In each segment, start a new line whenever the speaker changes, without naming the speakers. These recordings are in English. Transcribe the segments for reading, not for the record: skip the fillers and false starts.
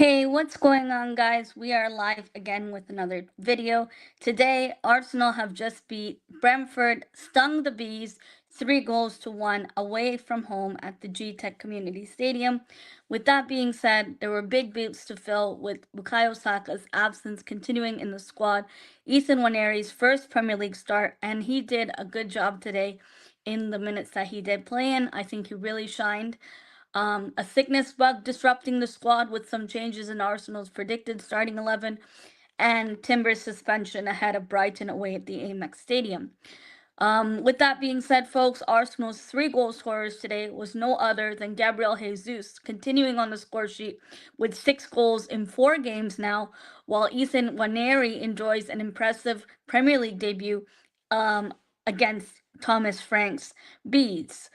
Hey, what's going on, guys? We are live again with another video. Today, Arsenal have just beat Brentford, stung the Bees 3 goals to 1 away from home at the G Tech Community Stadium. With that being said, there were big boots to fill with Bukayo Saka's absence continuing in the squad, Ethan Waneri's first Premier League start, and he did a good job today in the minutes that he did play in. I think he really shined. A sickness bug disrupting the squad with some changes in Arsenal's predicted starting 11, and Timber's suspension ahead of Brighton away at the Amex Stadium. With that being said, folks, Arsenal's 3 goal scorers today was no other than Gabriel Jesus, continuing on the score sheet with 6 goals in 4 games now, while Ethan Waneri enjoys an impressive Premier League debut um, against Thomas Frank's Bees.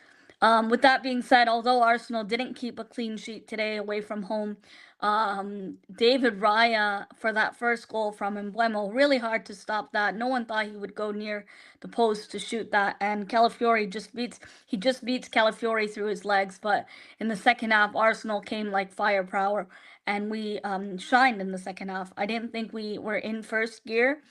With that being said, although Arsenal didn't keep a clean sheet today away from home, David Raya for that first goal from Emblemo, really hard to stop that. No one thought he would go near the post to shoot that, and Calafiori just beats Calafiori through his legs. But in the second half, Arsenal came like firepower, and we shined in the second half. I didn't think we were in first gear.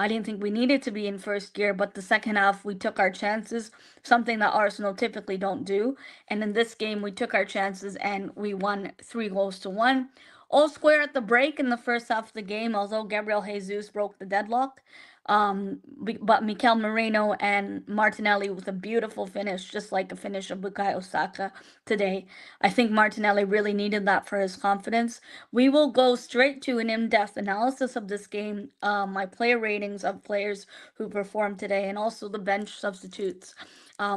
I didn't think we needed to be in first gear, but the second half we took our chances, something that Arsenal typically don't do. And in this game, we took our chances and we won 3 goals to 1. All square at the break in the first half of the game, although Gabriel Jesus broke the deadlock. But Mikel Merino and Martinelli with a beautiful finish, just like a finish of Bukayo Saka today. I think Martinelli really needed that for his confidence. We will go straight to an in-depth analysis of this game, my player ratings of players who performed today, and also the bench substitutes.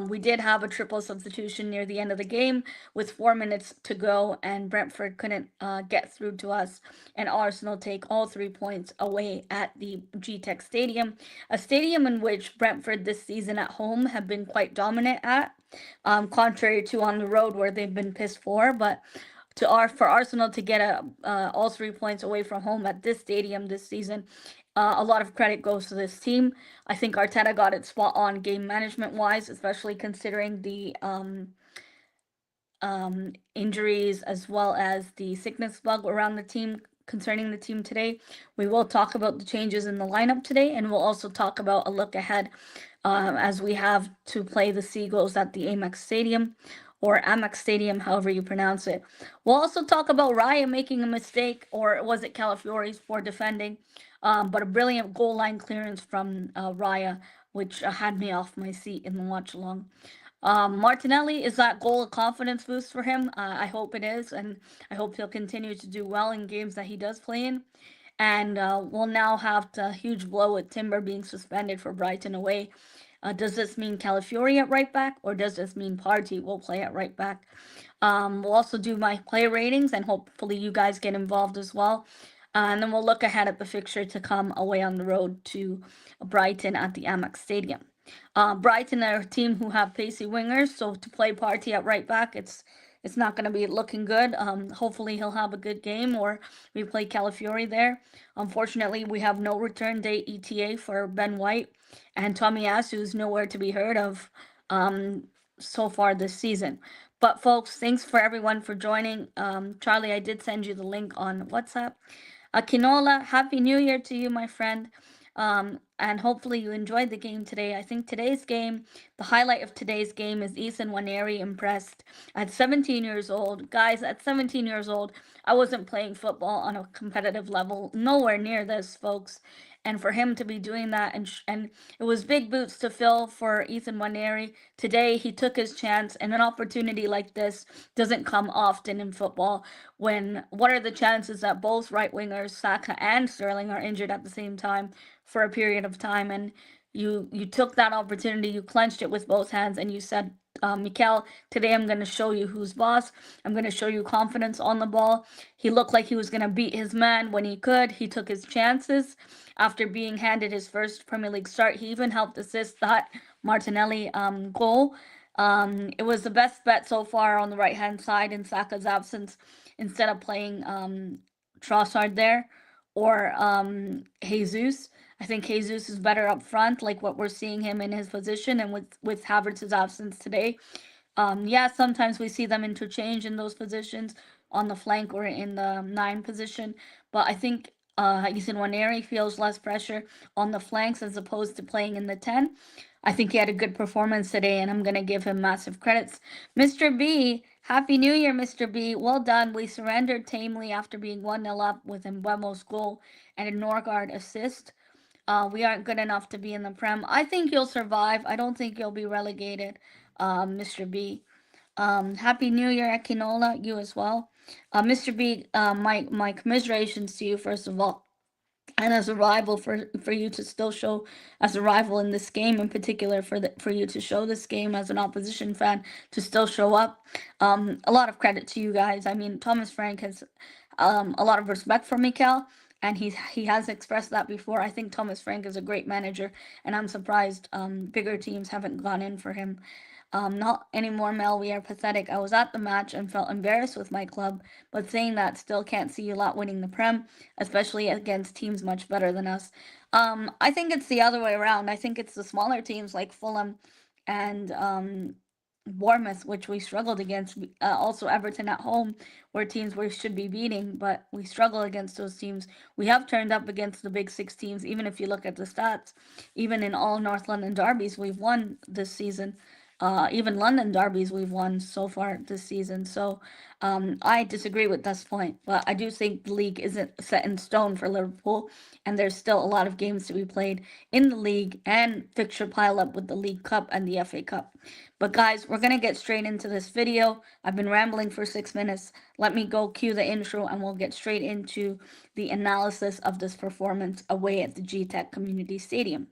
We did have a triple substitution near the end of the game with 4 minutes to go, and Brentford couldn't get through to us, and Arsenal take all 3 points away at the G Tech Stadium, a stadium in which Brentford this season at home have been quite dominant at, contrary to on the road where they've been pissed poor. But for Arsenal to get all 3 points away from home at this stadium this season, a lot of credit goes to this team. I think Arteta got it spot on game management wise, especially considering the injuries as well as the sickness bug around the team concerning the team today. We will talk about the changes in the lineup today, and we'll also talk about a look ahead as we have to play the Seagulls at the Amex Stadium, or Amex Stadium, however you pronounce it. We'll also talk about Raya making a mistake, or was it Calafiori's for defending, but a brilliant goal line clearance from Raya, which had me off my seat in the watch along. Martinelli, is that goal a confidence boost for him? I hope it is, and I hope he'll continue to do well in games that he does play in. And we'll now have the huge blow with Timber being suspended for Brighton away. Does this mean Calafiori at right back, or does this mean Partey will play at right back? We'll also do my player ratings, and hopefully you guys get involved as well. And then we'll look ahead at the fixture to come away on the road to Brighton at the Amex Stadium. Brighton are a team who have pacey wingers, so to play Partey at right back, it's not going to be looking good. Hopefully he'll have a good game, or we play Calafiori there. Unfortunately, we have no return date ETA for Ben White, and Tomiyasu is nowhere to be heard of so far this season. But folks, thanks for everyone for joining. Charlie, I did send you the link on WhatsApp. Kinola, Happy New Year to you, my friend. And hopefully you enjoyed the game today. I think today's game, the highlight of today's game is Ethan Waneri impressed at 17 years old. Guys, at 17 years old, I wasn't playing football on a competitive level, nowhere near this, folks. And for him to be doing that, and it was big boots to fill for Ethan Waneri. Today, he took his chance, and an opportunity like this doesn't come often in football. What are the chances that both right wingers, Saka and Sterling, are injured at the same time for a period of time? And you took that opportunity, you clenched it with both hands, and you said, Mikel, today I'm going to show you who's boss. I'm going to show you confidence on the ball. He looked like he was going to beat his man when he could. He took his chances. After being handed his first Premier League start, he even helped assist that Martinelli goal. It was the best bet so far on the right-hand side in Saka's absence, instead of playing Trossard there or Jesus. I think Jesus is better up front, like what we're seeing him in his position, and with Havertz's absence today. Yeah, sometimes we see them interchange in those positions. on the flank or in the 9 position. But I think Ethan Waneri feels less pressure on the flanks as opposed to playing in the 10. I think he had a good performance today, and I'm going to give him massive credits. Mr. B, Happy New Year, Mr. B. Well done. We surrendered tamely after being 1-0 up with Mbuemo's goal and a Norgard assist. We aren't good enough to be in the Prem. I think you'll survive. I don't think you'll be relegated, Mr. B. Happy New Year, Akinola, you as well. Mr. B, my commiserations to you, first of all, and as a rival for you to still show as a rival in this game in particular for you to show this game as an opposition fan to still show up. A lot of credit to you guys. I mean, Thomas Frank has a lot of respect for Mikel, and he has expressed that before. I think Thomas Frank is a great manager, and I'm surprised bigger teams haven't gone in for him. Not anymore, Mel. We are pathetic. I was at the match and felt embarrassed with my club, but saying that, still can't see you lot winning the Prem, especially against teams much better than us. I think it's the other way around. I think it's the smaller teams like Fulham and Bournemouth, which we struggled against. Also, Everton at home, where teams we should be beating, but we struggle against those teams. We have turned up against the big 6 teams, even if you look at the stats. Even in all North London derbies, we've won this season. Even London derbies we've won so far this season. So I disagree with this point, but I do think the league isn't set in stone for Liverpool, and there's still a lot of games to be played in the league and fixture pile up with the League Cup and the FA Cup. But guys, we're going to get straight into this video. I've been rambling for 6 minutes. Let me go cue the intro and we'll get straight into the analysis of this performance away at the G-Tech Community Stadium.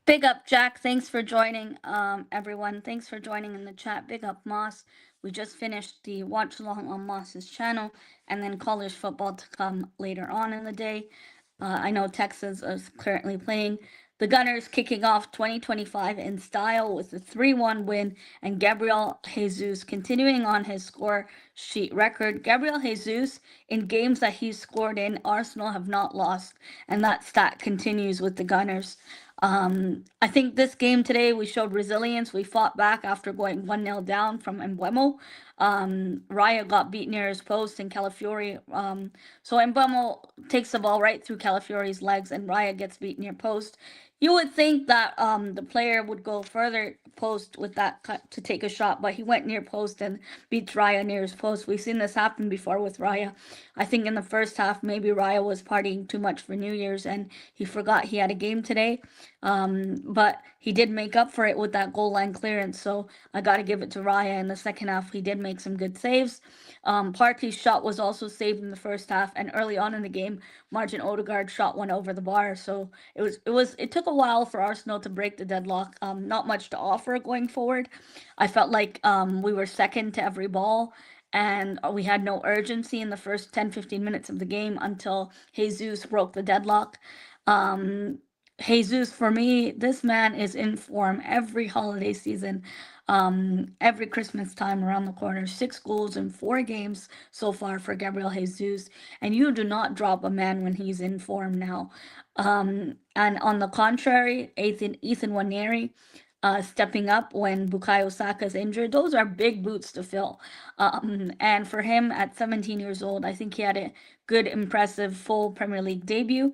Big up, Jack. Thanks for joining, everyone. Thanks for joining in the chat. Big up, Moss. We just finished the watch along on Moss's channel, and then college football to come later on in the day. I know Texas is currently playing. The Gunners kicking off 2025 in style with a 3-1 win, and Gabriel Jesus continuing on his score sheet record. Gabriel Jesus, in games that he's scored in, Arsenal have not lost, and that stat continues with the Gunners. I think this game today we showed resilience. We fought back after going 1-0 down from Mbuemo. Raya got beat near his post and Calafiori. So Mbuemo takes the ball right through Calafiori's legs and Raya gets beat near post. You would think that the player would go further post with that cut to take a shot, but he went near post and beats Raya near his post. We've seen this happen before with Raya. I think in the first half, maybe Raya was partying too much for New Year's and he forgot he had a game today. But he did make up for it with that goal line clearance, so I got to give it to Raya. In the second half, he did make some good saves. Partey's shot was also saved in the first half, and early on in the game, Martin Odegaard shot one over the bar. So it took a while for Arsenal to break the deadlock. Not much to offer going forward. I felt like we were second to every ball, and we had no urgency in the first 10-15 minutes of the game until Jesus broke the deadlock. Jesus, for me, this man is in form every holiday season, every Christmas time around the corner. 6 goals in 4 games so far for Gabriel Jesus, and you do not drop a man when he's in form now. And on the contrary, Ethan Waneri stepping up when Bukayo Saka is injured. Those are big boots to fill. And for him at 17 years old, I think he had a good, impressive full Premier League debut.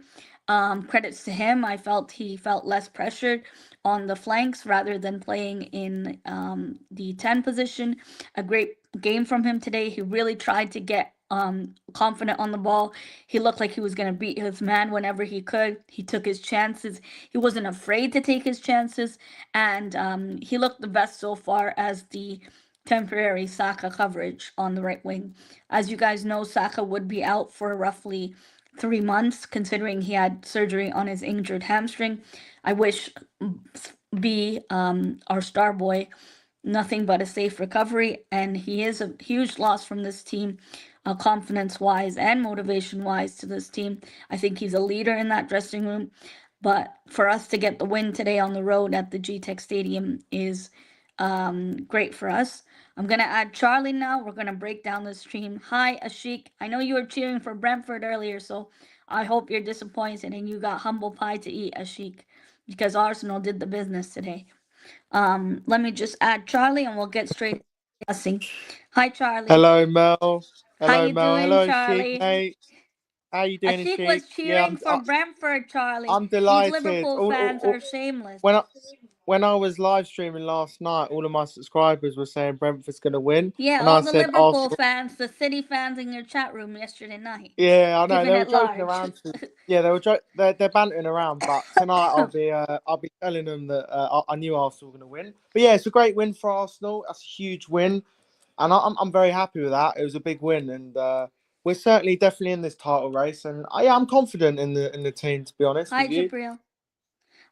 Credits to him. I felt he felt less pressured on the flanks rather than playing in the 10 position. A great game from him today. He really tried to get confident on the ball. He looked like he was going to beat his man whenever he could. He took his chances. He wasn't afraid to take his chances, and he looked the best so far as the temporary Saka coverage on the right wing. As you guys know, Saka would be out for roughly 3 months, considering he had surgery on his injured hamstring. I wish B, our star boy, nothing but a safe recovery, and he is a huge loss from this team, confidence-wise and motivation-wise to this team. I think he's a leader in that dressing room, but for us to get the win today on the road at the G-Tech Stadium is great for us. I'm gonna add Charlie now. We're gonna break down the stream. Hi, Ashik. I know you were cheering for Brentford earlier, so I hope you're disappointed and you got humble pie to eat, Ashik, because Arsenal did the business today. Let me just add Charlie and we'll get straight discussing. Hi, Charlie.
Hello, Mel.
How
Hello,
you
Mel.
doing,
Hello, Sheik,
Charlie?
mate. How you doing,
Ashik
Sheik?
was
Yeah,
cheering for Brentford, Charlie.
I'm
These
delighted.
Liverpool fans are shameless.
When I was live streaming last night, all of my subscribers were saying Brentford's gonna win,
Yeah,
and
all
I
the
said
Liverpool
Arsenal.
fans, the City fans in your chat room yesterday night,
Yeah, I know
keeping
they were
it
joking
large.
around. Yeah, they're bantering around, but tonight I'll be telling them that I knew Arsenal were gonna win. But yeah, it's a great win for Arsenal. That's a huge win. And I'm very happy with that. It was a big win, and we're certainly definitely in this title race. And yeah, I'm confident in the team. To be honest
Hi,
with you,
Jabril.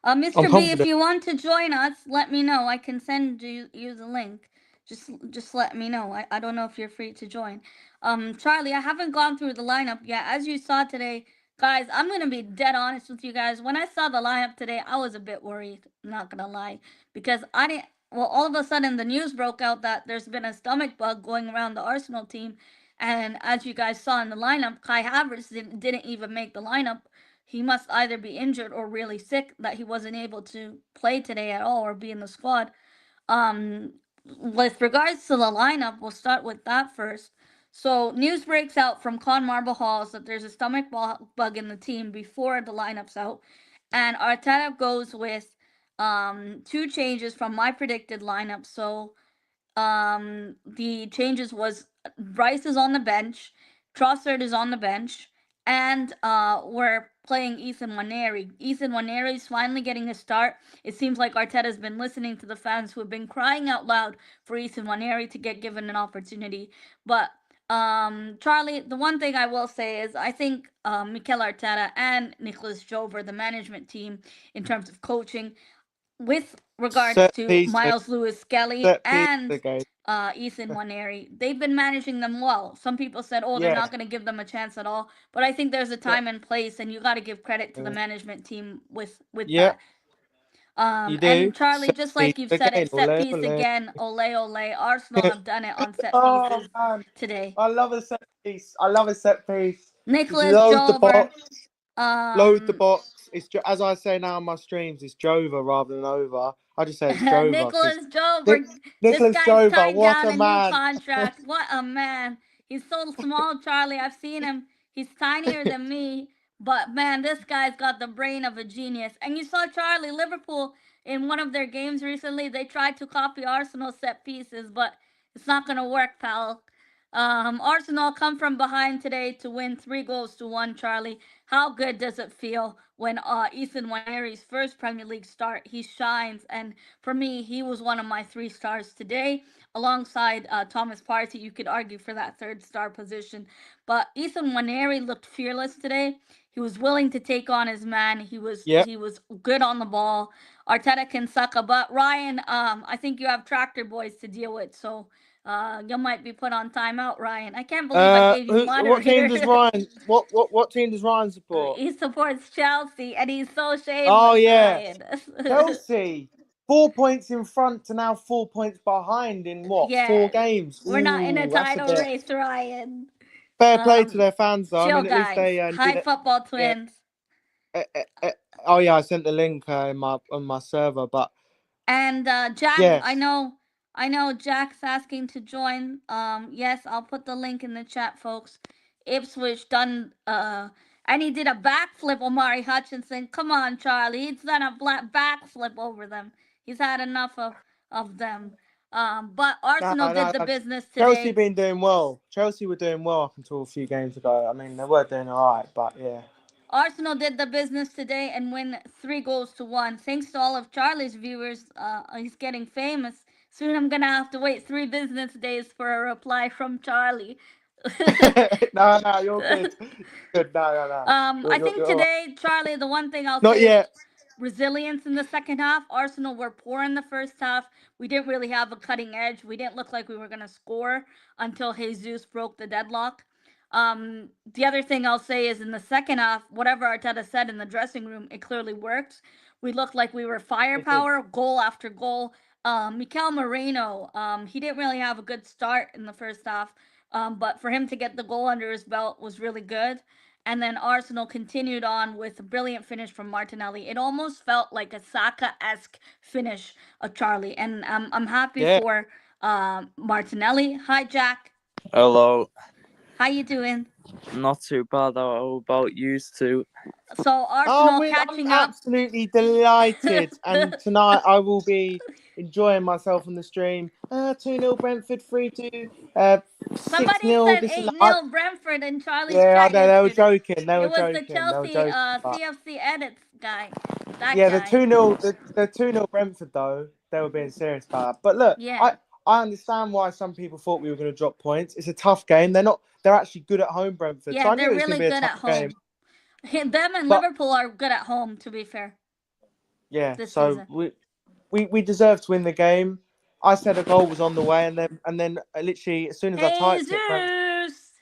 I'm
Mr. B, if
confident.
you want to join us, let me know. I can send you the link. Just let me know. I don't know if you're free to join. Charlie, I haven't gone through the lineup yet. As you saw today, guys, I'm gonna be dead honest with you guys. When I saw the lineup today, I was a bit worried. Not gonna lie, because I didn't. Well, all of a sudden the news broke out that there's been a stomach bug going around the Arsenal team, and as you guys saw in the lineup, Kai Havertz didn't even make the lineup. He must either be injured or really sick that he wasn't able to play today at all or be in the squad. Um, with regards to the lineup, we'll start with that first. So, news breaks out from Con Marble Halls that there's a stomach bug in the team before the lineup's out, and Arteta goes with two changes from my predicted lineup. So, the changes was Rice is on the bench, Trossard is on the bench, and we're playing Ethan Waneri. Ethan Waneri is finally getting a start. It seems like Arteta's been listening to the fans who have been crying out loud for Ethan Waneri to get given an opportunity. But Charlie, the one thing I will say is I think Mikel Arteta and Nicholas Jover, the management team, in terms of coaching, with regards
Set
to
piece,
Miles Lewis Skelly
set piece
and
again.
Ethan Waneri, they've been managing them well. Some people said, oh, they're
Yeah,
not going to give them a chance at all. But I think there's a
yeah,
time and place, and you got to give credit to the management team with
yeah.
that.
You do
And Charlie,
set
just
piece
like you've said
again.
it, set
Ole,
piece
ole.
again, ole ole. Arsenal have done it on set
Oh
pieces
man,
today.
I love a set piece. I love a set piece. Just
Nicholas
load the
Jover,
box. Load the
um,
box. As I say now on my streams, it's Jova rather than over. I just say it's Jova because
Nicholas Jover, this
Nicholas
guy's
Jova,
tied
what
down
a
a new
man!
contract. What a man. He's so small, Charlie. I've seen him. He's tinier than me. But man, this guy's got the brain of a genius. And you saw Charlie, Liverpool, in one of their games recently, they tried to copy Arsenal set pieces, but it's not going to work, pal. Arsenal come from behind today to win 3 goals to 1, Charlie. How good does it feel when Ethan Waneri's first Premier League start, he shines, and for me, he was one of my 3 stars today, alongside Thomas Partey. You could argue for that third star position, but Ethan Waneri looked fearless today. He was willing to take on his man. He was
Yep.
he was good on the ball. Arteta can suck a butt. Ryan, I think you have tractor boys to deal with, so you might be put on timeout, Ryan. I can't believe I gave you
What team
moderator.
does Ryan? What team does Ryan support?
He supports Chelsea, and he's so
Oh
shameless,
yeah,
Ryan.
Chelsea. 4 points in front to now 4 points behind in what? Four
Yeah,
games.
we're not in a
Ooh, that's a
title
bit.
race, Ryan.
Fair play to
Um,
their fans though. I
chill,
mean, at least
guys.
they
Hi,
did it.
football
Yeah.
twins.
Uh, uh, uh, oh yeah, I sent the link in my on my server, but
And Jack,
yes.
I know Jack's asking to join. Yes, I'll put the link in the chat, folks. Ipswich done and he did a backflip, Omari Hutchinson. Come on, Charlie. He's done a backflip over them. He's had enough of them. But
No,
Arsenal did
no,
the
no.
business
Chelsea
today.
been doing well. Chelsea were doing well up until a few games ago. I mean, they were doing all right, but yeah.
Arsenal did the business today and win 3 goals to 1. Thanks to all of Charlie's viewers. He's getting famous. Soon I'm gonna have to wait 3 business days for a reply from Charlie.
No, no, you're good. Good. No, no, no.
I think
You're all right.
today, Charlie, the one thing I'll
Not
say is
yet.
resilience in the second half. Arsenal were poor in the first half. We didn't really have a cutting edge. We didn't look like we were going to score until Jesus broke the deadlock. The other thing I'll say is in the second half, whatever Arteta said in the dressing room, it clearly worked. We looked like we were
It did.
firepower, goal after goal. Mikel Moreno, he didn't really have a good start in the first half, but for him to get the goal under his belt was really good. And then Arsenal continued on with a brilliant finish from Martinelli. It almost felt like a Saka-esque finish of Charlie, and I'm happy
Yeah.
for Martinelli. Hi, Jack.
Hello.
How you doing?
Not too bad. How about you two?
So
Oh,
Arsenal
I'm
catching up.
absolutely delighted. And tonight I will be enjoying myself on the stream. 2-0 Brentford, 3-2,
Somebody
6-0,
said
this and
8
that.
0 Brentford in Charlie's
Yeah, I
chat
know, they were
yesterday.
joking. They
It
were
was the
joking. They were
Chelsea
joking. But
CFC edits guy. That
yeah, the
guy.
2-0, the 2-0 Brentford, though, they were being serious about that. But look,
Yeah.
I understand why some people thought we were going to drop points. It's a tough game. They're not, they're actually good at home, Brentford. So
Yeah,
I knew
they're
it was going
really
to be a
good
tough
at
game.
home. Them and
But
Liverpool are good at home, to be fair,
yeah,
this
so
season.
we deserved to win the game. I said a goal was on the way, and then literally as soon as I typed it,
Jesus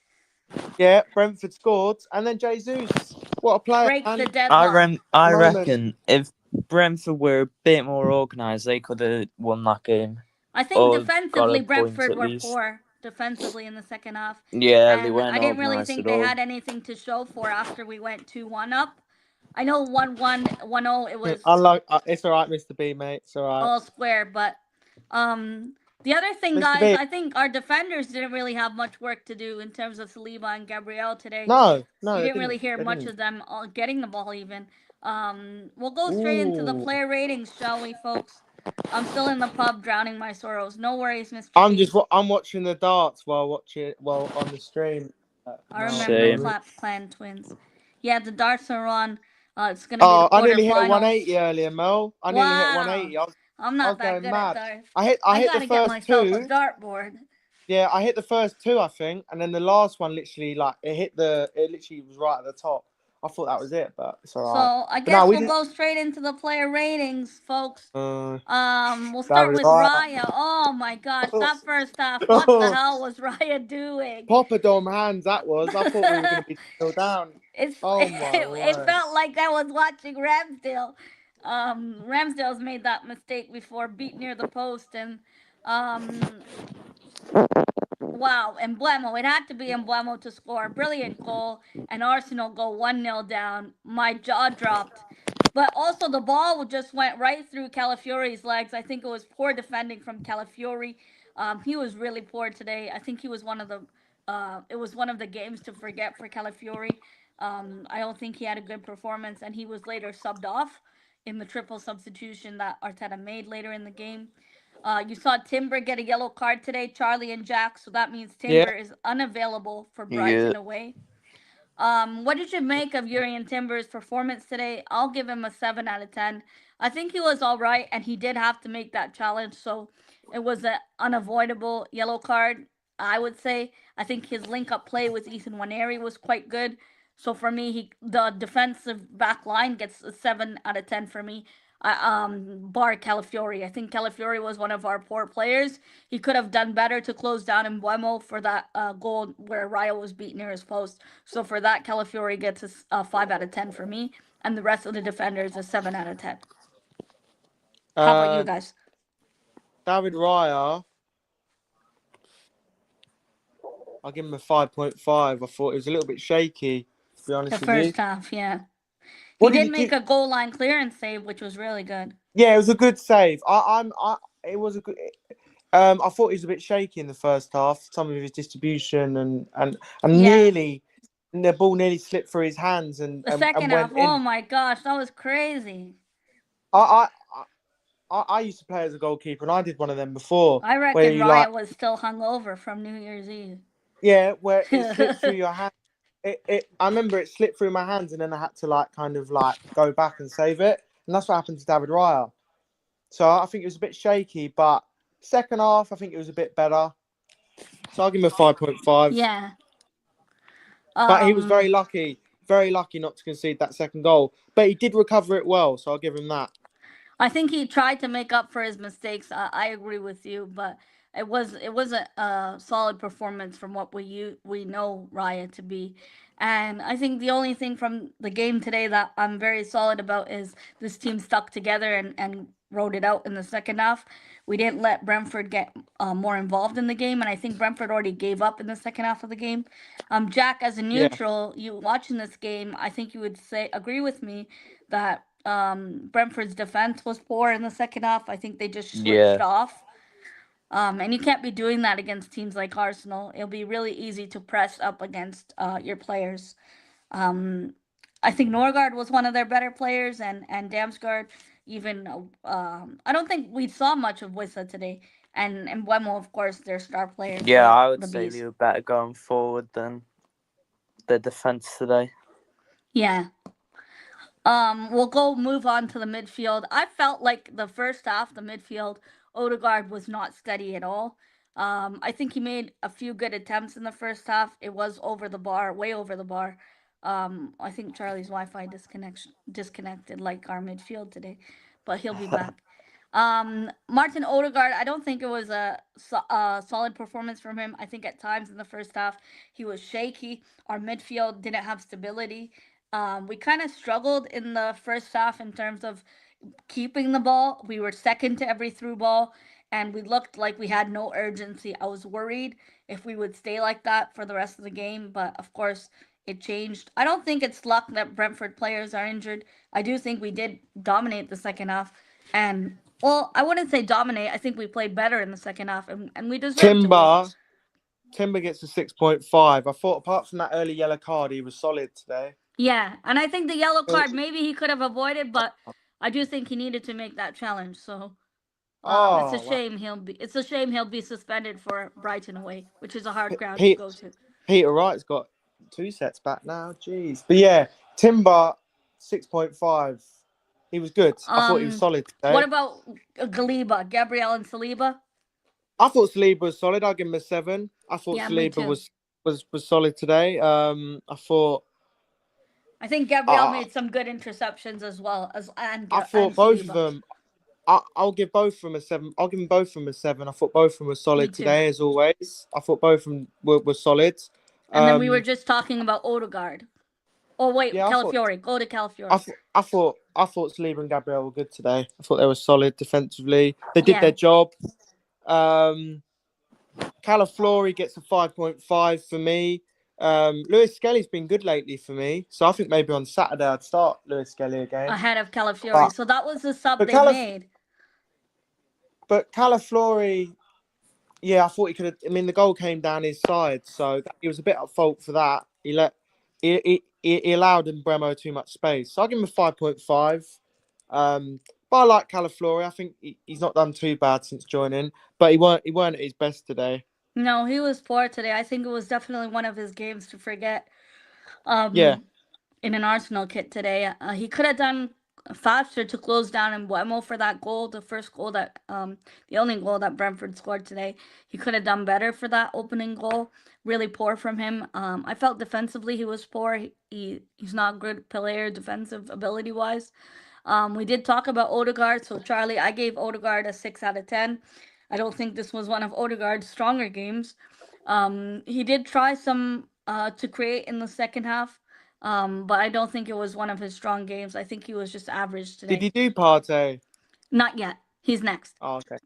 Brentford scored, and then Jesus, what a player,
breaks the
man!
deadlock.
I
Moment.
reckon if Brentford were a bit more organised, they could have won that game
I think
or got
defensively
a point
Brentford
at
were
least.
poor defensively in the second half.
Yeah, they
And
weren't
I didn't really
organised
think
at
they
all.
had anything to show for after we went 2-1 up. I know 1-1, 1-0 it was
Unlike it's all right, Mr. B, mate. It's all right,
all square, but um the other thing,
Mr.
guys,
B.
I think our defenders didn't really have much work to do in terms of Saliba and Gabriel today.
No,
You
they
didn't really
didn't.
hear
They
much
didn't.
of them getting the ball even. We'll go straight into the
Ooh,
player ratings, shall we, folks? I'm still in the pub drowning my sorrows. No worries, Mr. B.
I'm watching the darts while on the stream.
I
No, at the
remember
Same.
moment.
Claps Clan Twins. Yeah, the darts are on. It's gonna be the
Oh, I nearly hit a
quarterfinals.
180 earlier, Mel. I nearly hit
Wow,
180.
I'm
I
not
was
that
going
good at
mad.
darts.
I
I
hit the
gotta get
first
myself a
two.
dartboard.
Yeah, I hit the first two, I think, and then the last one literally it literally was right at the top. I thought that was it, but it's all right.
So I
But no,
guess
we
we'll
did.
go straight into the player ratings, folks. We'll start
David
with
Raya.
Raya. Oh my gosh,
Oh,
that first half. What the
oh,
hell was Raya doing?
Poppadom hands that was. I thought we were going to be still down.
It's
Oh my
it
word.
felt like I was watching Ramsdale. Ramsdale's made that mistake before, beat near the post, and um, wow, Emblemo. It had to be Emblemo to score. Brilliant goal, and Arsenal go 1-0 down. My jaw dropped. But also the ball just went right through Calafiori's legs. I think it was poor defending from Calafiori. He was really poor today. I think he was one of the. It was one of the games to forget for Calafiori. I don't think he had a good performance, and he was later subbed off in the triple substitution that Arteta made later in the game. You saw Timber get a yellow card today, Charlie and Jack, so that means
Yeah.
Timber is unavailable for
Yeah.
Brighton away. What did you make of Urian Timber's performance today? I'll give him a 7 out of 10. I think he was all right, and he did have to make that challenge, so it was an unavoidable yellow card, I would say. I think his link up play with Ethan Waneri was quite good. So for me, the defensive back line gets a 7 out of 10 for me. Bar Calafiori. I think Calafiori was one of our poor players. He could have done better to close down Mbuemo for that goal where Raya was beat near his post. So for that, Calafiori gets a 5 out of 10 for me, and the rest of the defenders a 7 out of 10. How about you
Uh,
guys?
David Raya. I'll give him a 5.5. I thought it was a little bit shaky, to be
The
honest with you.
first half, yeah. He
What did
did
you
make
do?
a goal line clearance save, which was really good.
Yeah, it was a good save. It was a good. I thought he was a bit shaky in the first half. Some of his distribution and
Yeah.
nearly the ball nearly slipped through his hands
The second
and
half,
went
oh
in.
my gosh, that was crazy.
I I used to play as a goalkeeper, and I did one of them before,
I
where
reckon
you like,
Riot was still hungover from New Year's Eve.
yeah, where it slipped through your hand. I remember it slipped through my hands, and then I had to like kind of like go back and save it, and that's what happened to David Raya. So I think it was a bit shaky, but second half I think it was a bit better. So I'll give him a 5.5.
Yeah.
But he was
Um,
very lucky not to concede that second goal. But he did recover it well, so I'll give him that.
I think he tried to make up for his mistakes. I agree with you, but it was a solid performance from what we know Raya to be. And I think the only thing from the game today that I'm very solid about is this team stuck together and wrote it out in the second half. We didn't let Brentford get more involved in the game, and I think Brentford already gave up in the second half of the game. Jack, as a
Yeah,
neutral, you watching this game, I think you would say agree with me that Brentford's defense was poor in the second half. I think they just switched
Yeah.
off. And you can't be doing that against teams like Arsenal. It'll be really easy to press up against your players. Um, I think Norgard was one of their better players, and Damsgaard. Even I don't think we saw much of Wissa today, and Wemo, of course, their star players,
Yeah, I would
the
say they
bees.
were better going forward than the defence today.
Yeah. We'll go move on to the midfield. I felt like the first half, the midfield, Odegaard was not steady at all. I think he made a few good attempts in the first half. It was over the bar, way over the bar. I think Charlie's Wi-Fi disconnected like our midfield today, but he'll be back. Martin Odegaard, I don't think it was a solid performance from him. I think at times in the first half he was shaky. Our midfield didn't have stability. We kind of struggled in the first half in terms of keeping the ball. We were second to every through ball, and we looked like we had no urgency. I was worried if we would stay like that for the rest of the game, but of course, it changed. I don't think it's luck that Brentford players are injured. I do think we did dominate the second half, and well, I wouldn't say dominate. I think we played better in the second half, and we deserved to win.
Timber. Timber gets a 6.5. I thought apart from that early yellow card, he was solid today.
Yeah, and I think the yellow
Uh,
card maybe he could have avoided, but I do think he needed to make that challenge. So
Oh, wow.
it's a shame he'll be suspended for Brighton away, which is a hard ground to
Pete,
go to.
Peter Wright's got 2 sets back now. Jeez. But yeah, Timber 6.5. He was good. I thought he was
Um,
solid
what
today.
about Galiba, Gabriel and Saliba?
I thought Saliba was solid. I'll give him a 7. I thought
Yeah, me
Saliba
too.
was solid today. I thought
I think Gabriel
I,
made some good interceptions as well as
I
and
thought both of
Saliba.
them. I'll give both of them a 7. I'll give them both of them a 7. I thought both of them were
Me
solid
too.
today, as always. I thought both of them were solid.
And then we were
Um,
just talking about Odegaard. Oh wait,
yeah,
Calafiori. Go to Calafiori.
I thought Saliba and Gabriel were good today. I thought they were solid defensively. They did
Yeah.
their job. Calaflori gets a 5.5 for me. Lewis Skelly's been good lately for me, so I think maybe on Saturday I'd start Lewis Skelly again.
Ahead of Calafiori.
But
So that was the sub
but
they made.
Calaflori, yeah, I thought he could have. I mean, the goal came down his side, so he was a bit at fault for that. He allowed Bremo too much space, so I'll give him a 5.5. But I like Calaflori. I think he's not done too bad since joining, but he weren't at his best today.
No, he was poor today. I think it was definitely one of his games to forget.
Yeah,
Um, in an Arsenal kit today, he could have done faster to close down in Buemo for that goal, the first goal that the only goal that Brentford scored today. He could have done better for that opening goal. Really poor from him. I felt defensively he was poor. He's not a good player defensive ability wise. We did talk about Odegaard, so Charlie, I gave Odegaard a 6 out of 10. I don't think this was one of Odegaard's stronger games. He did try some to create in the second half, but I don't think it was one of his strong games. I think he was just average
did
today.
he do Partey?
Not yet. He's next.
Oh, okay.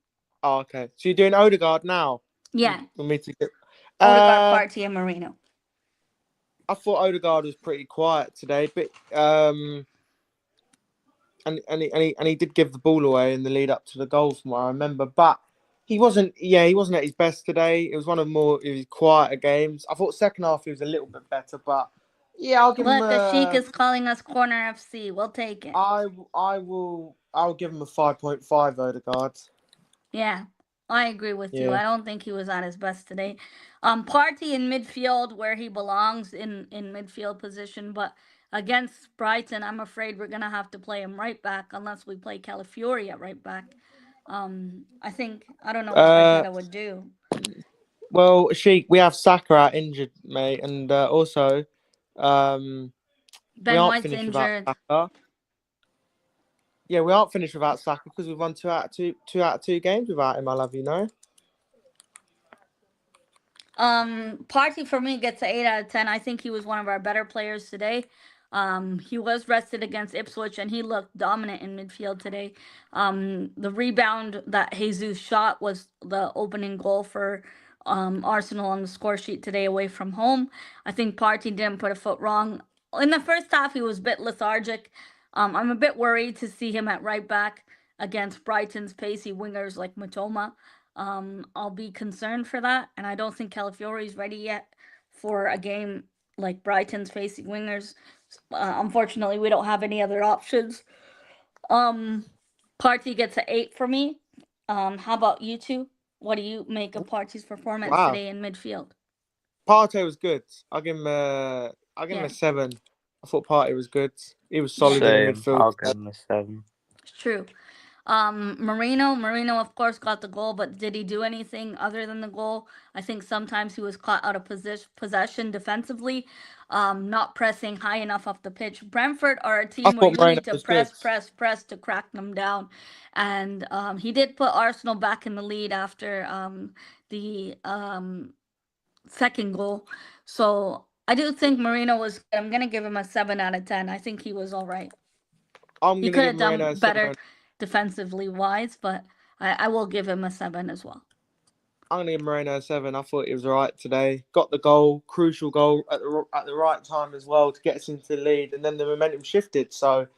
Oh, okay. So you're doing Odegaard now?
Yeah,
For me to get.
Odegaard,
Uh,
Partey, and Marino.
I thought Odegaard was pretty quiet today, but and he did give the ball away in the lead up to the goal, from what I remember. But he wasn't. Yeah, he wasn't at his best today. It was one of his quieter games. I thought second half he was a little bit better, but yeah, I'll give him
Look, Ashik
a.
is calling us Corner FC. We'll take it.
I'll give him a 5.5 Odegaard.
Yeah, I agree with you.
Yeah.
I don't think he was at his best today. Party in midfield where he belongs in midfield position, but against Brighton, I'm afraid we're gonna have to play him right back unless we play Calafiori at right back. I don't know what
Uh,
Arteta would do.
well, Sheik, we have Saka out injured, mate, and also, we
Ben
aren't
White's
finished without
injured.
Saka. Yeah, we aren't finished without Saka because we've won 2 out of 2 games without him. I love you know.
Partey for me gets an 8 out of 10. I think he was one of our better players today. He was rested against Ipswich and he looked dominant in midfield today. The rebound that Jesus shot was the opening goal for Arsenal on the score sheet today away from home. I think Partey didn't put a foot wrong. In the first half, he was a bit lethargic. I'm a bit worried to see him at right back against Brighton's pacey wingers like Matoma. I'll be concerned for that, and I don't think Calafiori's ready yet for a game like Brighton's facing wingers. Unfortunately, we don't have any other options. Um, Partey gets an 8 for me. How about you two? What do you make of Partey's performance
Wow.
today in midfield?
Partey was good. I'll give him
Yeah,
a 7. I thought Partey was good. He was solid
yeah,
in the
Same.
midfield.
I'll give him a 7.
it's true. Marino of course got the goal, but did he do anything other than the goal? I think sometimes he was caught out of possession defensively, not pressing high enough off the pitch. Brentford are a
I
team where
thought
you
Moreno
need to
was good.
press to crack them down, and he did put Arsenal back in the lead after the second goal. So I do think Marino was good. I'm gonna give him a 7 out of 10. I think he was all right.
I'm
He
gonna
could
give
have done
Moreno a
better
7.
defensively wise, but I will give him a 7 as well.
I'm gonna give Moreno a 7. I thought he was alright today. Got the goal, crucial goal at the right time as well to get us into the lead, and then the momentum shifted. So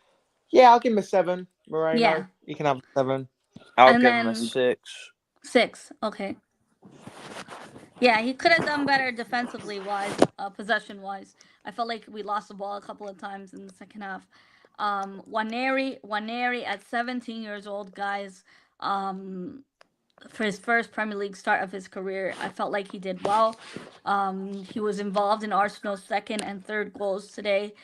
yeah, I'll give him a 7.
Yeah.
Moreno, you can have a 7.
I'll
And
give him a
then
6.
6. Okay. Yeah, he could have done better defensively wise, possession wise. I felt like we lost the ball a couple of times in the second half. Waneri at 17 years old, guys. For his first Premier League start of his career, I felt like he did well. He was involved in Arsenal's second and third goals today.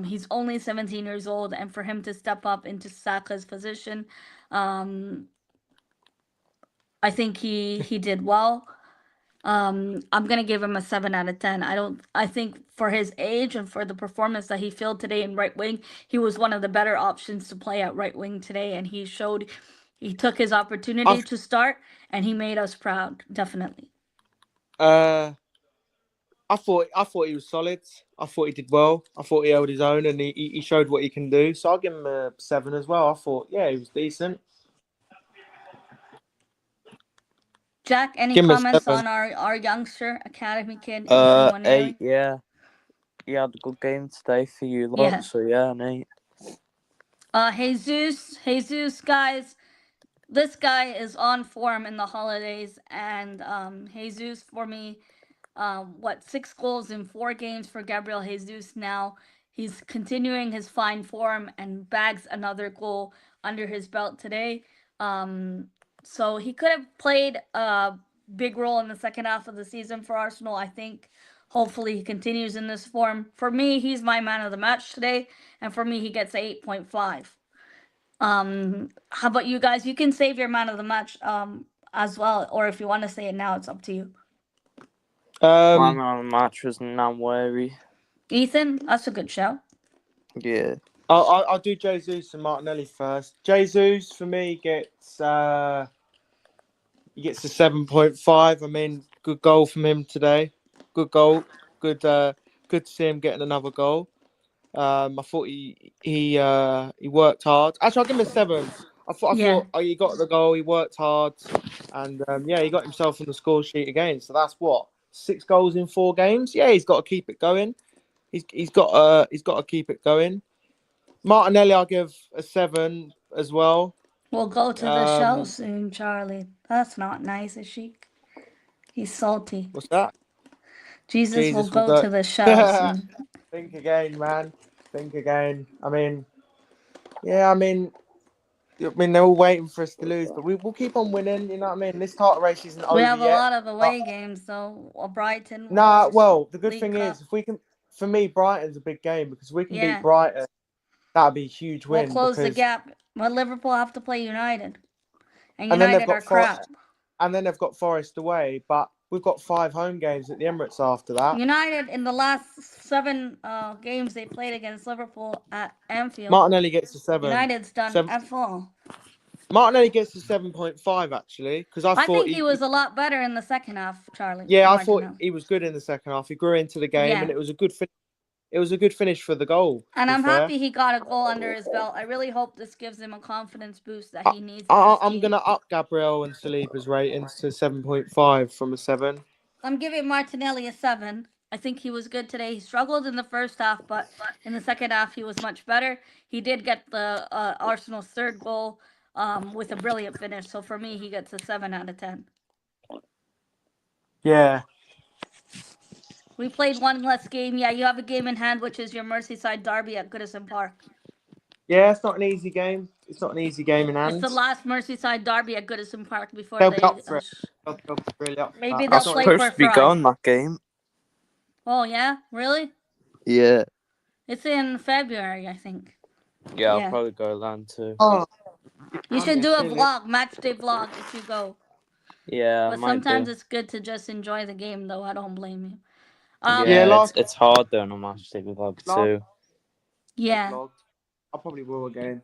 He's only 17 years old, and for him to step up into Saka's position, um, I think he did well. I'm gonna give him a 7 out of 10. I don't. I think for his age and for the performance that he filled today in right wing, he was one of the better options to play at right wing today, and he showed he took his opportunity
I
to start, and he made us proud. Definitely.
uh I thought he was solid. I thought he did well. I thought he held his own and he showed what he can do. So I'll give him a 7 as well. I thought he was decent.
Jack, any
Give him a
comments
7.
on our youngster academy kid Ethan
8.
Waneri?
Yeah, he had a good game today for you lot.
Yeah.
So yeah, an 8.
Jesus, guys. This guy is on form in the holidays, and Jesus for me, 6 goals in 4 games for Gabriel Jesus now. He's continuing his fine form and bags another goal under his belt today. Um, so he could have played a big role in the second half of the season for Arsenal, I think. Hopefully he continues in this form. For me, he's my man of the match today, and for me, he gets 8.5. How about you guys? You can save your man of the match as well, or if you want to say it now, it's up to you.
My
Um,
man of the match was Namwari.
Ethan, that's a good show.
Yeah.
I'll do Jesus and Martinelli first. Jesus for me gets he gets a 7.5. I mean, good goal from him today. Good goal. Good to see him getting another goal. I thought he worked hard. Actually, I'll give him a 7. I
Yeah.
thought he got the goal. He worked hard, and he got himself on the score sheet again. So that's what 6 goals in 4 games. Yeah, he's got to keep it going. He's got to keep it going. Martinelli, I'll give a 7 as well.
We'll go to the show
Um,
soon, Charlie. That's not nice, Ashik. He's salty.
what's that?
Jesus will
Jesus will
go
go.
to the show soon.
Think again, man. Think again. I mean, yeah. I mean, they're all waiting for us to lose, but we'll keep on winning. You know what I mean? This title race isn't
We
over
have a
yet.
lot of away games, though. Brighton,
Nah.
Wolves,
Well, the good
League
thing
Cup.
is, if we can, for me, Brighton's a big game because if we can beat
Yeah,
Brighton, that'd be a huge
we'll
win.
close the
Because
gap. But Liverpool have to play United, and
and then they've
United are
got
crap.
Forest away, but we've got 5 home games at the Emirates after that.
United in the last 7 games they played against Liverpool at Anfield.
Martinelli gets a 7.
United's done
7.
F all.
Martinelli gets to 7.5 actually, because I
I
thought
think he was a lot better in the second half, Charlie
yeah, I thought
Martinelli.
he was good in the second half. He grew into the game, and
Yeah.
it was a good finish. It was a good finish for the goal. To
And
be
I'm
fair,
happy he got a goal under his belt. I really hope this gives him a confidence boost that
I,
he needs in this
I'm
team.
gonna up Gabriel and Saliba's ratings to 7.5 from a 7.
I'm giving Martinelli a 7. I think he was good today. He struggled in the first half, but in the second half, he was much better. He did get the Arsenal's third goal with a brilliant finish. So for me, he gets a 7 out of 10.
Yeah,
We played one less game. Yeah, you have a game in hand, which is your Merseyside derby at Goodison Park.
yeah, it's not an easy game. It's not an easy game in
It's the
hand.
last Merseyside derby at Goodison Park before
They'll be
they.
up for it. They'll be really up for
Maybe
that.
I'm
they'll
It's not.
play
supposed
for
to be
Fry.
going that game.
Oh, yeah? Really?
Yeah.
It's in February, I think.
Yeah, I'll
Yeah.
probably go then too.
Oh,
You should do a vlog, match day vlog, if you go.
Yeah, I
But
might
sometimes
do.
it's good to just enjoy the game, though. I don't blame you.
Yeah,
Yeah,
last
it's hard doing a match day vlog
last
too.
Yeah.
vlogged. I probably will again.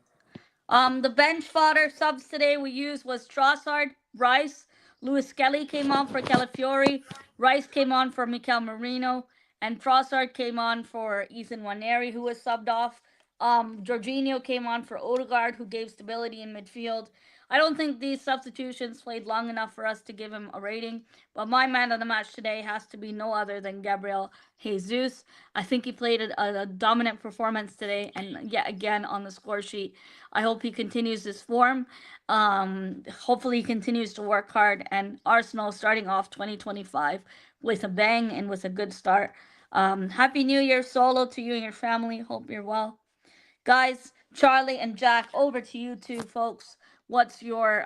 The bench fodder subs today we used was Trossard, Rice, Lewis Kelly came on for Calafiori, Rice came on for Mikel Marino, and Trossard came on for Ethan Waneri, who was subbed off. Jorginho came on for Odegaard, who gave stability in midfield. I don't think these substitutions played long enough for us to give him a rating, but my man of the match today has to be no other than Gabriel Jesus. I think he played a dominant performance today, and yet again on the score sheet. I hope he continues this form. Hopefully, he continues to work hard, and Arsenal starting off 2025 with a bang and with a good start. Happy New Year, Solo, to you and your family. Hope you're well. Guys, Charlie and Jack, over to you two folks. What's your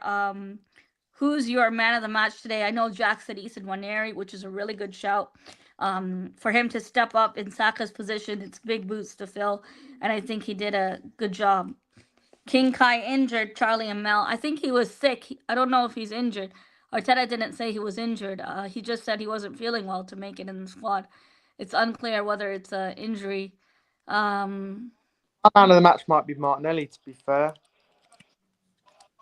who's your man of the match today? I know Jack said Ethan Waneri, which is a really good shout. For him to step up in Saka's position, it's big boots to fill, and I think he did a good job. King Kai injured, Charlie and Mel. I think he was sick. I don't know if he's injured. Arteta didn't say he was injured. He just said he wasn't feeling well to make it in the squad. It's unclear whether it's an injury. Um,
My man of the match might be Martinelli. To be fair,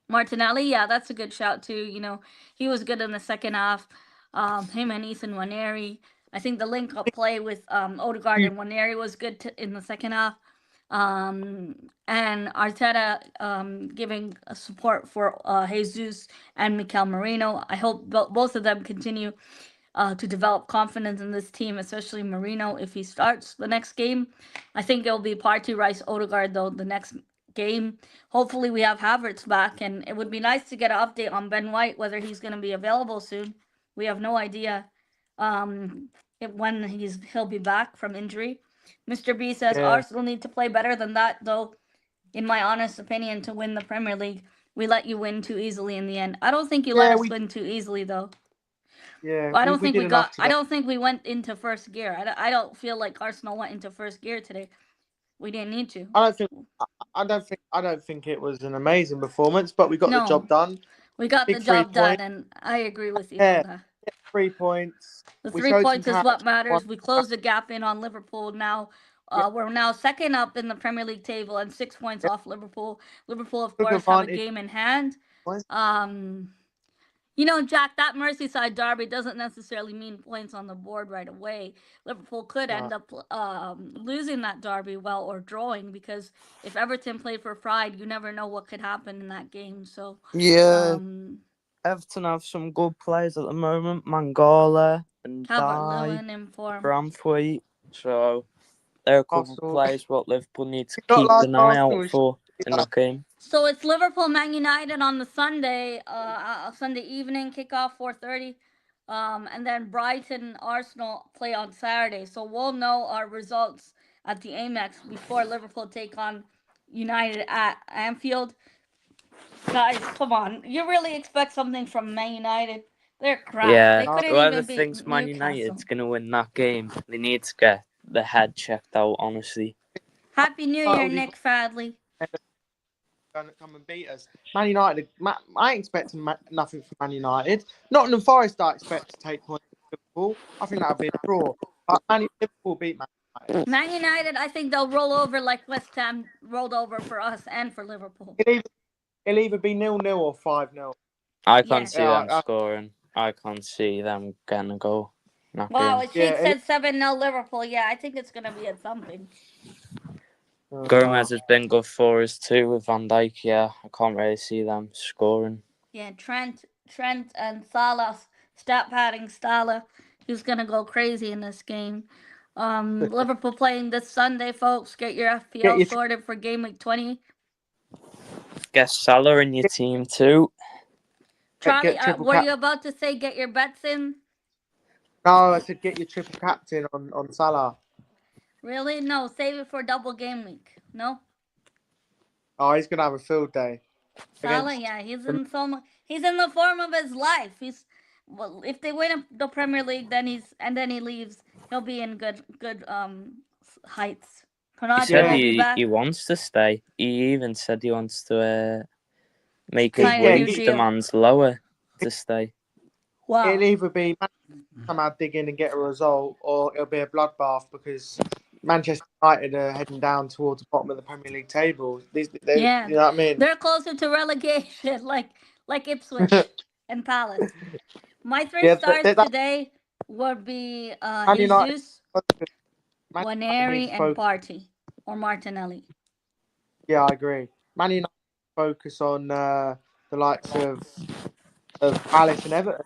Martinelli, yeah, that's a good shout too. You know, he was good in the second half. Him and Ethan Waneri. I think the link up play with Odegaard and Waneri was good in the second half. And Arteta giving support for Jesus and Mikel Marino. I hope both of them continue to develop confidence in this team, especially Marino if he starts the next game. I think it'll be Partey, Rice, Odegaard though the next game. Hopefully we have Havertz back, and it would be nice to get an update on Ben White whether he's going to be available soon. We have no idea when he'll be back from injury. Mr. B says
yeah,
Arsenal need to play better than that though. In my honest opinion, to win the Premier League, we let you win too easily in the end. I don't think you let
yeah,
us win too easily though.
we did enough
I
today.
don't think we went into first gear. I don't feel like Arsenal went into first gear today. We didn't need to.
I don't think. I don't think it was an amazing performance, but we got the job
No,
done.
we got the
Big three
job done,
points.
and I agree with you on
Yeah,
that.
3 points.
The
We
three
showed some
points is what
character.
matters. We closed the gap in on Liverpool now.
Yeah,
We're now second up in the Premier League table and 6 points
yeah,
off Liverpool. Liverpool, of
took
course, have a
advantage.
game in hand. Um, You know, Jack, that Merseyside derby doesn't necessarily mean points on the board right away. Liverpool could
No.
end up losing that derby, well, or drawing, because if Everton played for pride, you never know what could happen in that game. So,
Yeah,
um,
Everton have some good players at the moment. Mangala and
Calvert
Dye,
Lewin in form.
Bramthwaite. So they're a couple of
Arsenal.
players what Liverpool need to
We got
keep
like
an eye
Arsenal.
out
We should
for
beat
in
us.
that game.
So it's Liverpool Man United on the Sunday, Sunday evening kickoff 4:30, and then Brighton Arsenal play on Saturday. So we'll know our results at the Amex before Liverpool take on United at Anfield. Guys, come on, you really expect something from Man United? They're crap.
Yeah,
They
No,
couldn't
whoever
even beat
thinks Man
Newcastle.
United's going to win that game, they need to get the head checked out, honestly.
Happy New Year,
title these
Nick Fadley.
going to come and beat us. Man United. I ain't expecting nothing from Man United. Nottingham Forest. I expect to take points from Liverpool. I think that'll be a draw. But Liverpool beat Man United.
Man United, I think they'll roll over like West Ham rolled over for us and for Liverpool.
It it'll either be 0-0 or 5-0.
I
Yeah.
can't see
Yeah,
them scoring. I can't see them getting a goal. Not
Wow,
good.
Sheik
yeah.
said 7-0 Liverpool. Yeah, I think it's gonna be a thumping.
Gomez has been good for us too with Van Dijk. Yeah, I can't really see them scoring.
Yeah, Trent and Salah, stat padding Salah. He's gonna go crazy in this game. Liverpool playing this Sunday, folks. Get your
Get
FPL
your
sorted for game week 20.
Get Salah in your team too.
Charlie,
get triple
were
cap.
you about to say get your bets in?
No, I said get your triple captain on Salah.
Really? No, save it for double game week. No?
Oh, he's gonna have a field day
Salah,
against.
yeah, he's in the form of his life. Well, if they win the Premier League, then he leaves, he'll be in good heights.
He
Konate
said
will
Yeah,
be
he
back,
wants to stay. He even said he wants to make his
sign a new
wage
deal.
demands lower to stay.
it'll
Wow.
either be somehow dig in and get a result, or it'll be a bloodbath because Manchester United are heading down towards the bottom of the Premier League table.
Yeah,
You know what I mean?
they're closer to relegation, like Ipswich and Palace. My three
Yeah,
stars today would be
Man United.
Jesus,
Man United need
Waneri,
to
and
focus.
Party or Martinelli.
Yeah, I agree. Man United focus on the likes of Palace and Everton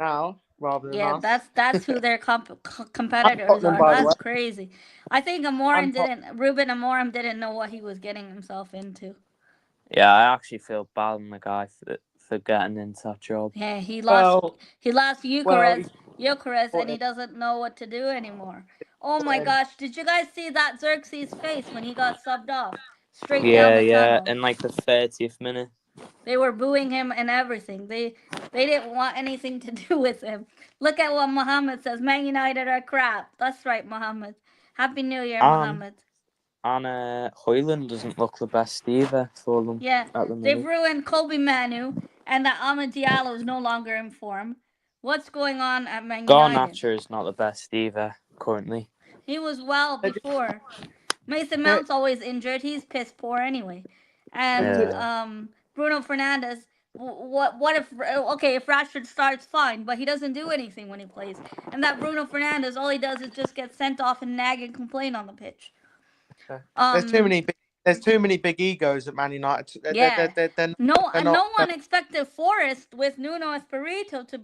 now rather than
Yeah,
us.
that's who their
And
competitors
Tottenham,
are.
by the
That's
way.
crazy. I think
And Tot-
Ruben Amorim didn't know what he was getting himself into.
Yeah, I actually feel bad on the guy for getting into that job.
Yeah,
well,
he lost
he's
Eucharist, and
brought
he
in.
doesn't know what to do anymore. Oh
Brought
my
in.
gosh, did you guys see that Xerxes' face when he got subbed off? Straight down
Yeah,
the
yeah,
tunnel.
in like the 30th minute.
They were booing him and everything. They didn't want anything to do with him. Look at what Muhammad says. Man United are crap. That's right, Muhammad. Happy New Year,
And
Muhammad.
Hoyland doesn't look the best either for them
Yeah,
at the
they've
minute.
ruined Kobe Manu, and that Ahmed Diallo is no longer in form. What's going on at Man United?
Garnacher is not the best either currently.
He was well
They're just,
before. Mason
they're,
Mount's always injured. He's piss poor anyway. And
they're
Yeah.
Bruno Fernandez. What if if Rashford starts fine, but he doesn't do anything when he plays. And that Bruno Fernandez, all he does is just get sent off and nag and complain on the pitch.
there's too
Um,
many big, there's too many big egos at Man United.
yeah.
They're
No
not.
one expected Forest with Nuno Espirito to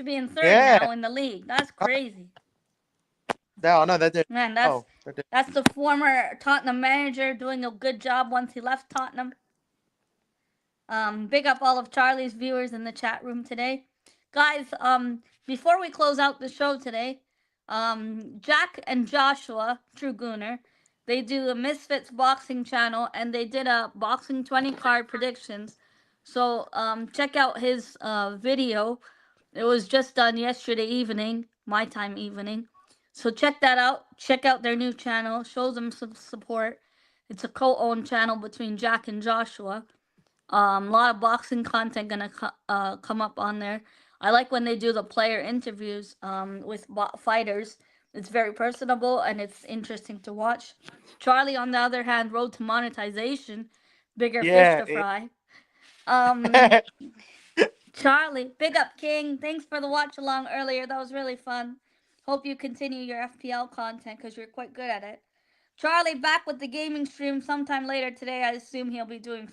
be in third
Yeah,
now in the league. That's crazy.
they are. No, they're doing.
Man,
Oh, they're doing.
that's the former Tottenham manager doing a good job once he left Tottenham. Big up all of Charlie's viewers in the chat room today. Guys, before we close out the show today, Jack and Joshua Truguner, they do a Misfits boxing channel, and they did a boxing 20 card predictions. So check out his video. It was just done yesterday evening, my time evening. So check that out. Check out their new channel. Show them some support. It's a co-owned channel between Jack and Joshua. A lot of boxing content gonna come up on there. I like when they do the player interviews with fighters. It's very personable and it's interesting to watch. Charlie, on the other hand, road to monetization, bigger fish
Yeah.
to fry. Um,
It,
Charlie, big up King. Thanks for the watch along earlier. That was really fun. Hope you continue your FPL content because you're quite good at it. Charlie back with the gaming stream sometime later today. I assume he'll be doing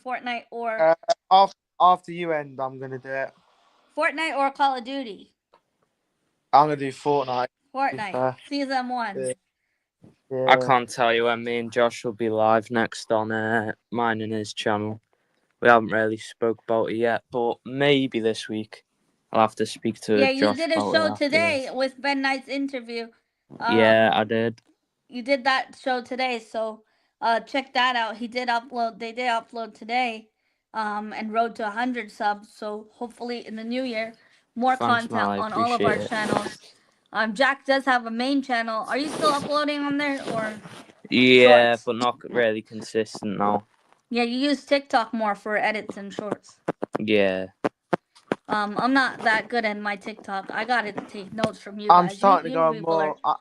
after you end, I'm gonna do it.
Fortnite or Call of Duty.
I'm gonna do Fortnite.
Fortnite season 1.
Yeah.
I
Yeah.
can't tell you when me and Josh will be live next on mine and his channel. We haven't really spoke about it yet, but maybe this week. I'll have to speak to
Yeah, you
Josh
did a
about it
show today
afterwards.
with Ben Knight's interview.
Yeah,
Um,
I did.
you did that show today, so check that out. They did upload today, and road to 100 subs. So hopefully in the new year, more
Thanks,
content
man. I
on all of our
appreciate it.
channels. Jack does have a main channel. Are you still uploading on there or
Yeah,
shorts?
but not really consistent now.
Yeah, you use TikTok more for edits and shorts.
Yeah.
I'm not that good at my TikTok. I gotta take notes from you
I'm
guys.
starting to
You
go
people are.
more.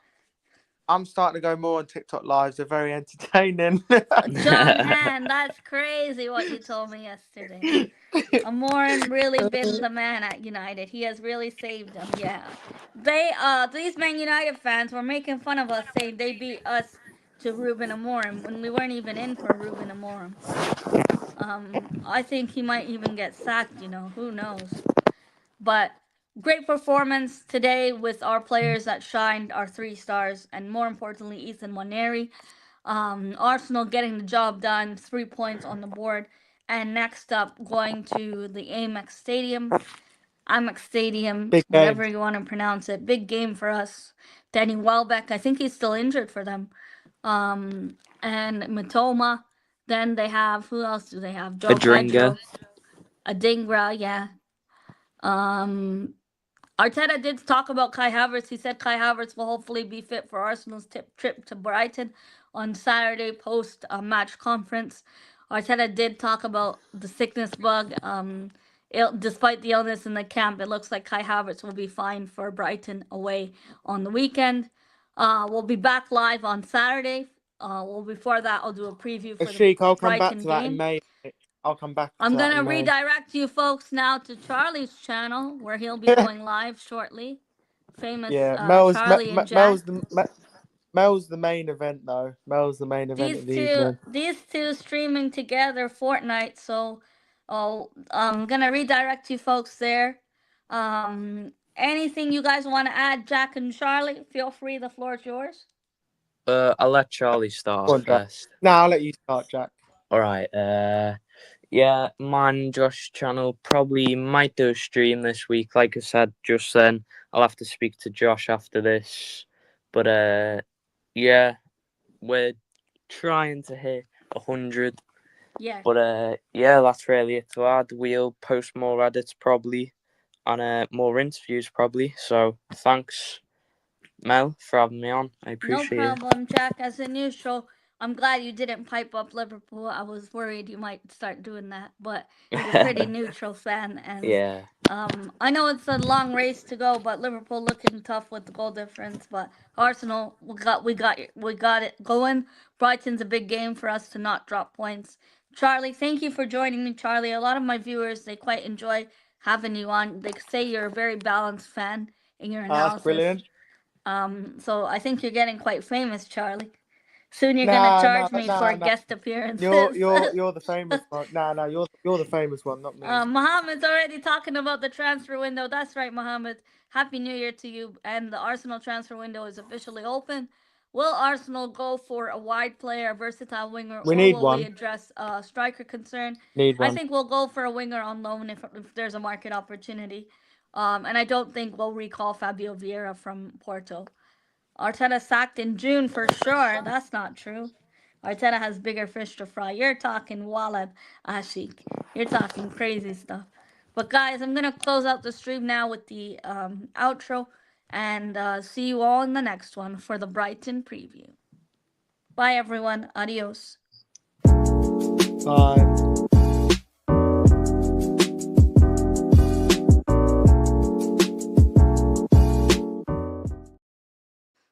I'm starting to go more on TikTok lives. They're very entertaining.
John Han, that's crazy what you told me yesterday. Amorim really been the man at United. He has really saved them. Yeah, these Man United fans were making fun of us, saying they beat us to Ruben Amorim when we weren't even in for Ruben Amorim. I think he might even get sacked. Who knows? But great performance today with our players that shined, our 3 stars, and more importantly, Ethan Waneri. Arsenal getting the job done, 3 points on the board. And next up, going to the Amex Stadium,
Big game.
whatever you want to pronounce it. Big game for us. Danny Welbeck, I think he's still injured for them. And Matoma. Then they have, who else do they have? Joe
Adringa.
Pedro. Adingra, yeah. Arteta did talk about Kai Havertz. He said Kai Havertz will hopefully be fit for Arsenal's trip to Brighton on Saturday post match conference. Arteta did talk about the sickness bug. Despite the illness in the camp, it looks like Kai Havertz will be fine for Brighton away on the weekend. We'll be back live on Saturday. Well, before that, I'll do a preview for the
Sheik, I'll come back
Brighton
to that in
game.
May. I'll come back to
I'm
that
gonna
in May.
redirect you folks now to Charlie's channel, where he'll be going live shortly. Famous Charlie and Jack.
Mel's the main event though. Mel's the main event of the evening.
These two streaming together Fortnite. So, I'm gonna redirect you folks there. Anything you guys want to add, Jack and Charlie? Feel free. The floor is yours.
I'll let Charlie start
On,
first.
No, I'll let you start, Jack.
All right. Yeah, mine and Josh's channel probably might do a stream this week. Like I said just then, I'll have to speak to Josh after this. But yeah, we're trying to hit 100.
Yeah.
But yeah, that's really it to add. We'll post more edits probably, and more interviews probably. So thanks, Mel, for having me on. I appreciate it.
No problem, Jack. As a neutral, I'm glad you didn't pipe up Liverpool. I was worried you might start doing that, but you're a pretty neutral fan, and
yeah.
I know it's a long race to go, but Liverpool looking tough with the goal difference. But Arsenal, we got it going. Brighton's a big game for us to not drop points. Charlie, thank you for joining me, Charlie. A lot of my viewers, they quite enjoy having you on. They say you're a very balanced fan in your analysis.
That's brilliant.
So I think you're getting quite famous, Charlie. Soon you're gonna charge me for guest appearances.
You're the famous one. No, you're the famous one, not me.
Mohammed's already talking about the transfer window. That's right, Mohammed. Happy New Year to you. And the Arsenal transfer window is officially open. Will Arsenal go for a wide player, a versatile winger, or will we address a striker concern? I think we'll go for a winger on loan if there's a market opportunity. And I don't think we'll recall Fabio Vieira from Porto. Arteta sacked in June for sure. That's not true. Arteta has bigger fish to fry. You're talking Walad Ashik. You're talking crazy stuff. But guys, I'm going to close out the stream now with the outro. And see you all in the next one for the Brighton preview. Bye, everyone. Adios.
Bye.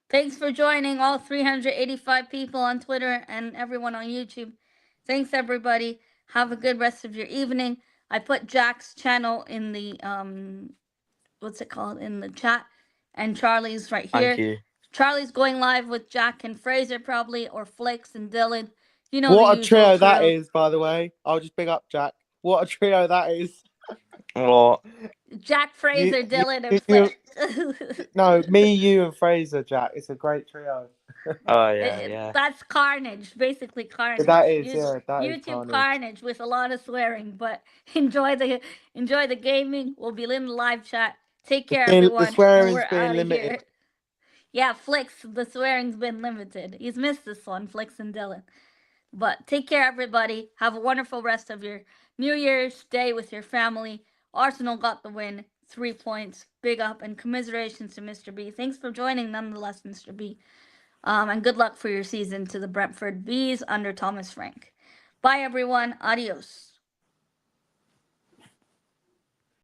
Thanks for joining all 385 people on Twitter and everyone on YouTube. Thanks, everybody. Have a good rest of your evening. I put Jack's channel in the, in the chat. And Charlie's right here.
Thank you.
Charlie's going live with Jack and Fraser probably, or Flicks and Dylan. You know
what a trio that is, by the way. I'll just pick up Jack. What a trio that is.
What?
Jack, Fraser, Dylan, and Flicks.
No, me, you, and Fraser, Jack. It's a great trio.
Oh yeah.
That's carnage, basically carnage.
That is, that
YouTube
is
carnage with a lot of swearing, but enjoy the gaming. We'll be in the live chat. Take care, everyone.
The swearing's being limited. Here.
Yeah, Flicks, the swearing's been limited. He's missed this one, Flicks and Dylan. But take care, everybody. Have a wonderful rest of your New Year's Day with your family. Arsenal got the win, 3 points, big up, and commiserations to Mr. B. Thanks for joining, nonetheless, Mr. B. And good luck for your season to the Brentford Bees under Thomas Frank. Bye, everyone. Adios.